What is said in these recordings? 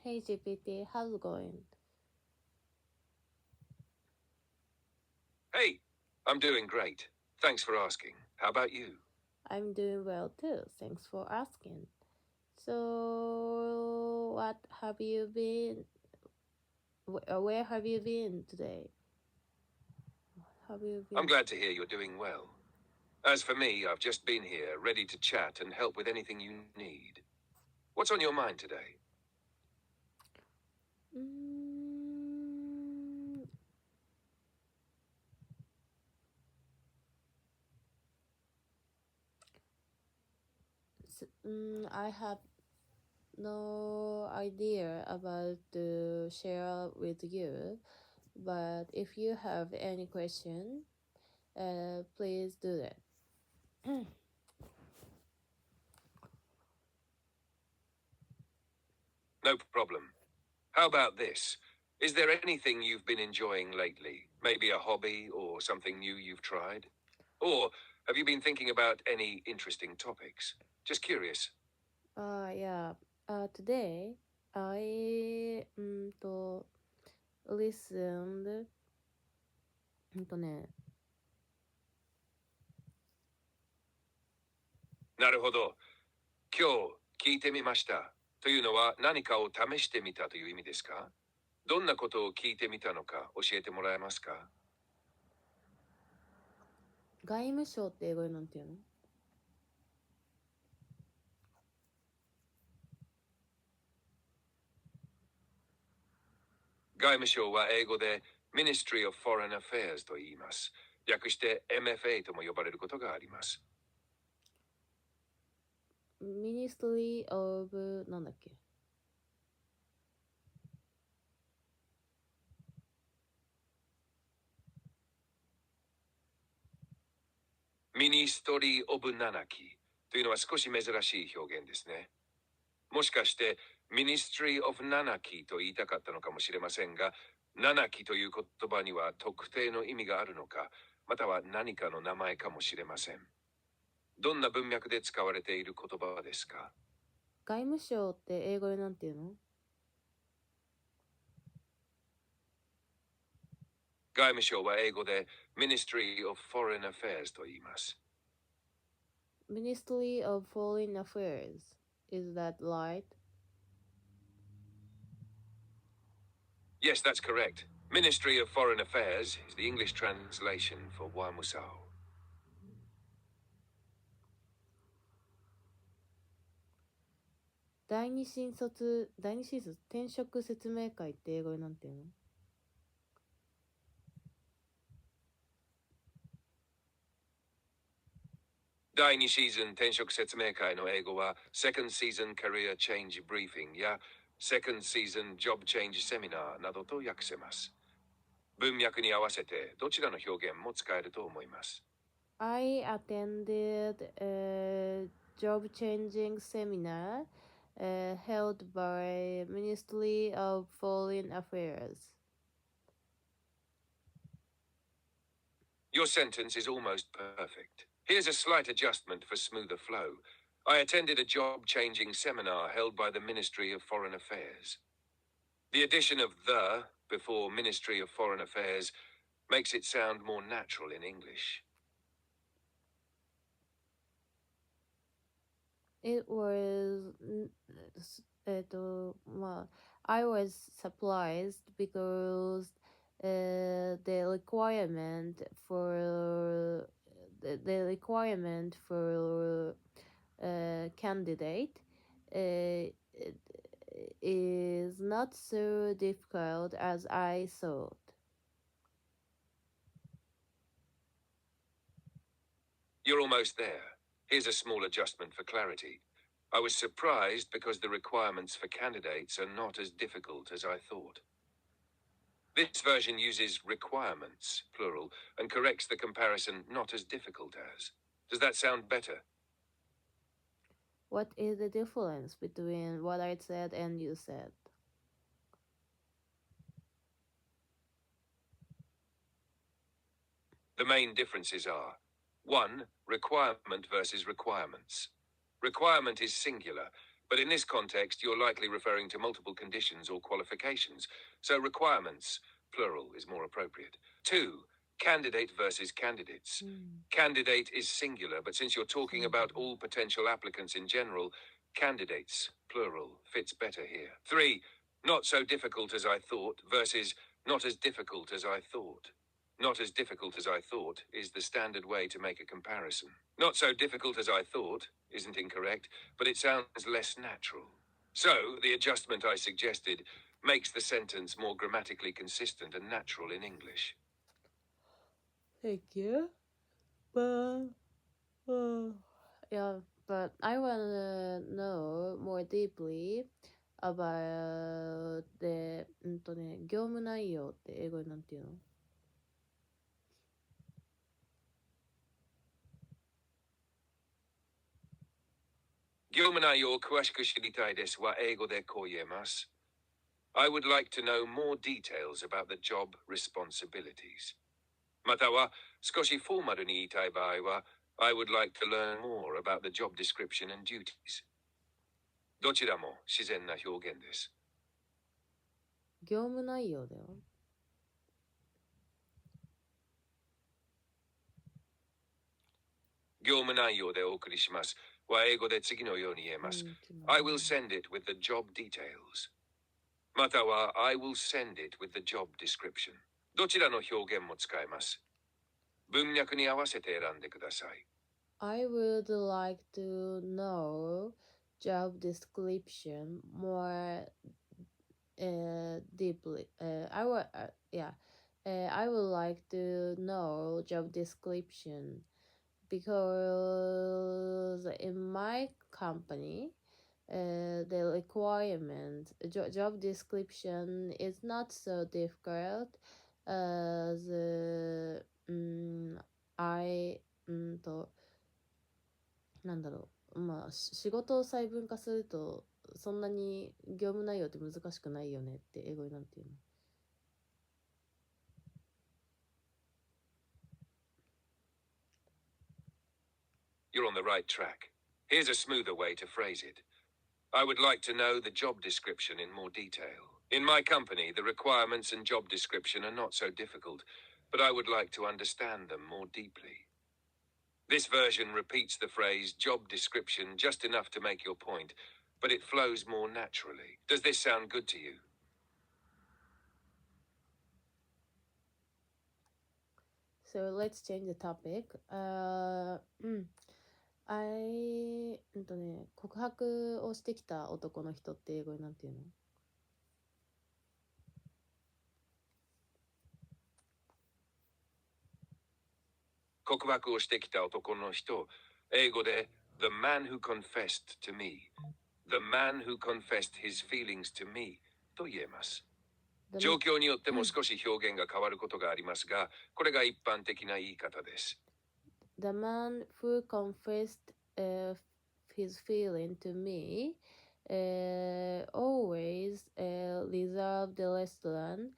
Hey GPT, how's it going? Hey, I'm doing great. Thanks for asking. How about you? I'm doing well too. Thanks for asking. So, what have you been? Where have you been today? Have you I'm been? glad to hear you're doing well. As for me, I've just been here, ready to chat and help with anything you need. What's on your mind today? Mm, I have no idea about to share with you, but if you have any question, please do that. No problem. How about this? Is there anything you've been enjoying lately? Maybe a hobby or something new you've tried? Or have you been thinking about any interesting topics? Just curious. Yeah. Today I listened ねなるほど。今日聞いてみました。というのは何かを試してみたという意味ですか？どんなことを聞いてみたのか教えてもらえますか？外務省って英語でなんて言うの？外務省は英語で Ministry of Foreign Affairs と言います。略して MFA とも呼ばれることがあります。Ministry of なんだっけ？Ministry of Nanaki というのは少し珍しい表現ですね。もしかして Ministry of Nanaki と言いたかったのかもしれませんが、Nanaki という言葉には特定の意味があるのか、または何かの名前かもしれません。どんな文脈で使われている言葉ですか？外務省って英語でなんて言うの？外務省は英語で Ministry of Foreign Affairs と言います。Ministry of Foreign Affairs. Is that right? Yes, that's correct. Ministry of Foreign Affairs is the English translation for Wamusao. 第二新卒、転職説明会って英語でなんて言うの？第2シーズン転職説明会の英語は Second Season Career Change Briefing や Second Season Job Change Seminar などと訳せます。文脈に合わせてどちらの表現も使えると思います。I attended a job changing seminar held by Ministry of Foreign Affairs. Your sentence is almost perfect. Here's a slight adjustment for smoother flow. I attended a job-changing seminar held by the Ministry of Foreign Affairs. The addition of the before Ministry of Foreign Affairs makes it sound more natural in English. It was, I was surprised because the requirement for candidate uh, is not so difficult as I thought. You're almost there. Here's a small adjustment for clarity. I was surprised because the requirements for candidates are not as difficult as I thought. This version uses requirements, plural, and corrects the comparison not as difficult as. Does that sound better? What is the difference between what I said and you said? The main differences are 1. Requirement versus requirements. Requirement is singular, But in this context, you're likely referring to multiple conditions or qualifications, so requirements, plural, is more appropriate. 2. Candidate versus candidates. Candidate is singular, but since you're talking about all potential applicants in general, candidates, plural, fits better here. 3. Not so difficult as I thought versus not as difficult as I thought. Not as difficult as I thought is the standard way to make a comparison. Not so difficult as I thought isn't incorrect, but it sounds less natural. So, the adjustment I suggested makes the sentence more grammatically consistent and natural in English. Thank you. Yeah, but I wanna know more deeply about the 業務内容って英語になんていうの？業務内容を詳しく知りたいですは英語でこう言えます。I would like to know more details about the job responsibilities. または少しフォーマルに言いたい場合はI would like to learn more about the job description and duties. どちらも自然な表現です。業務内容だよ。業務内容でお送りしますは英語で次のように言えます。I will send it with the job details. または I will send it with the job description. どちらの表現も使えます。文脈に合わせて選んでください。I would like to know job description more deeply. I would like to know job description because in my company, the requirement job description is not so difficult asまあ仕事を細分化するとそんなに業務内容って難しくないよねって英語になんていうの？You're on the right track. Here's a smoother way to phrase it. I would like to know the job description in more detail. In my company, the requirements and job description are not so difficult, but I would like to understand them more deeply. This version repeats the phrase job description just enough to make your point, but it flows more naturally. Does this sound good to you? So let's change the topic.告白をしてきた男の人って英語になんていうの？告白をしてきた男の人、英語で The man who confessed to me. The man who confessed his feelings to me と言えます。状況によっても少し表現が変わることがありますが、これが一般的な言い方です。The man who confessed his feeling to me always reserved the restaurant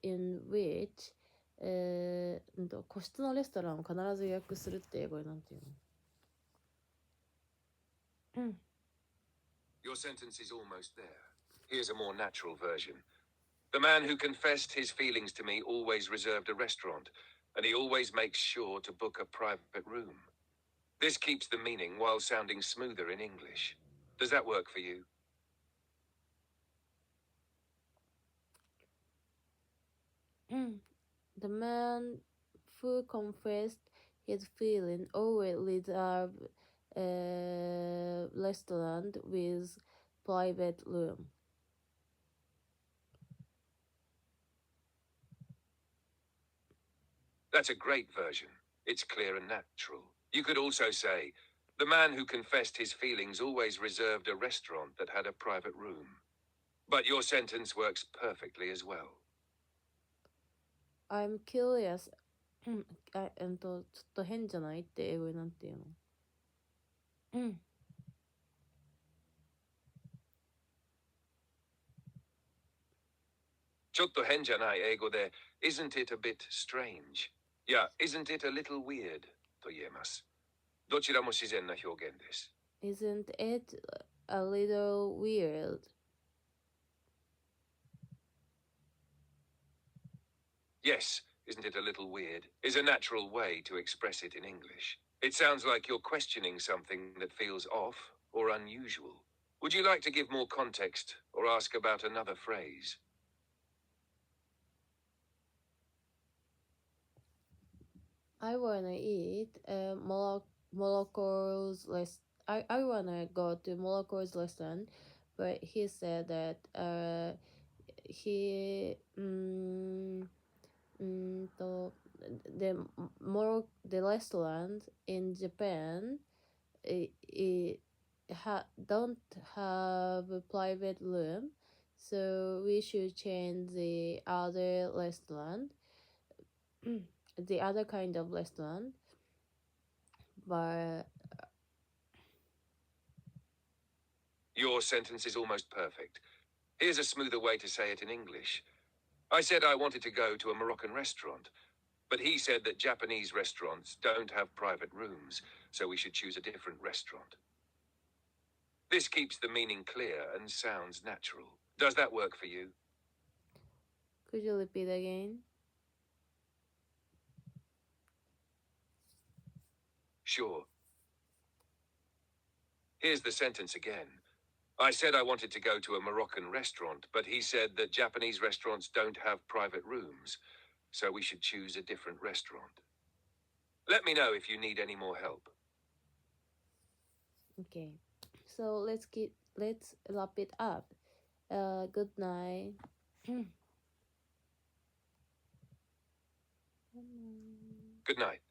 in which 個室のレストランを必ず予約するって英語でなんていうの？Your sentence is almost there. Here's a more natural version. The man who confessed his feelings to me always reserved a restaurant, and he always makes sure to book a private room. This keeps the meaning while sounding smoother in English. Does that work for you? The man who confessed his feeling always reserved a restaurant with private room. That's a great version. It's clear and natural. You could also say, the man who confessed his feelings always reserved a restaurant that had a private room. But your sentence works perfectly as well. I'm curious. ちょっと変じゃないって英語になんていうの？ちょっと変じゃない英語で Isn't it a bit strange? や Isn't it a little weird? と言えます。どちらも自然な表現です。Isn't it a little weird? Yes, isn't it a little weird? Is a natural way to express it in English. It sounds like you're questioning something that feels off or unusual. Would you like to give more context or ask about another phrase? I wanna eat Morocco's I wanna go to Morocco's restaurant, but he said that he the the restaurant in Japan it don't have a private room, so we should change the other restaurant, the other kind of restaurant, but Your sentence is almost perfect. Here's a smoother way to say it in English. I said I wanted to go to a Moroccan restaurant, but he said that Japanese restaurants don't have private rooms, so we should choose a different restaurant. This keeps the meaning clear and sounds natural. Does that work for you? could you repeat again? Sure. Here's the sentence again. I said I wanted to go to a Moroccan restaurant, but he said that Japanese restaurants don't have private rooms, so we should choose a different restaurant. Let me know if you need any more help. Okay, so let's wrap it up. Good night. Good night.